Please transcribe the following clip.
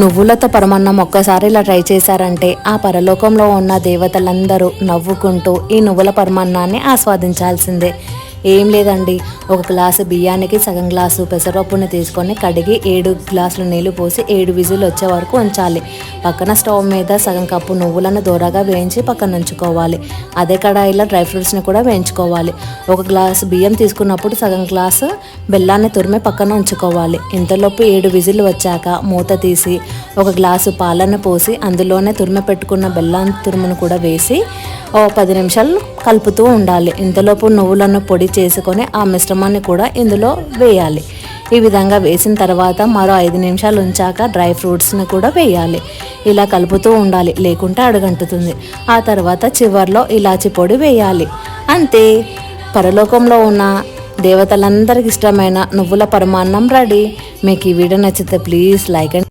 నువ్వులతో పరమాన్నం ఒక్కసారి ఇలా ట్రై చేశారంటే ఆ పరలోకంలో ఉన్న దేవతలందరూ నవ్వుకుంటూ ఈ నువ్వుల పరమాన్నాన్ని ఆస్వాదించాల్సిందే. ఏం లేదండి, ఒక గ్లాసు బియ్యానికి సగం గ్లాసు పెసరపప్పుని తీసుకొని కడిగి 7 గ్లాసులు నీళ్లు పోసి 7 విజిల్ వచ్చే వరకు ఉంచాలి. పక్కన స్టవ్ మీద సగం కప్పు నువ్వులను దూరగా వేయించి పక్కన ఉంచుకోవాలి. అదే కడాయిలో డ్రై ఫ్రూట్స్ని కూడా వేయించుకోవాలి. ఒక గ్లాసు బియ్యం తీసుకున్నప్పుడు సగం గ్లాసు బెల్లాన్ని తురిమి పక్కన ఉంచుకోవాలి. ఇంతలోపు 7 విజిల్ వచ్చాక మూత తీసి ఒక గ్లాసు పాలను పోసి అందులోనే తురిమి పెట్టుకున్న బెల్లం తురుమును కూడా వేసి 10 నిమిషాలు కలుపుతూ ఉండాలి. ఇంతలోపు నువ్వులను పొడి చేసుకొని ఆ మిశ్రమాన్ని కూడా ఇందులో వేయాలి. ఈ విధంగా వేసిన తర్వాత మరో 5 నిమిషాలు ఉంచాక డ్రై ఫ్రూట్స్ని కూడా వేయాలి. ఇలా కలుపుతూ ఉండాలి, లేకుంటే అడుగంటుతుంది. ఆ తర్వాత చివర్లో ఇలాచి పొడి వేయాలి. అంతే, పరలోకంలో ఉన్న దేవతలందరికి ఇష్టమైన నువ్వుల పరమాన్నం రెడీ. మీకు ఈ వీడియో నచ్చితే ప్లీజ్ లైక్ అండ్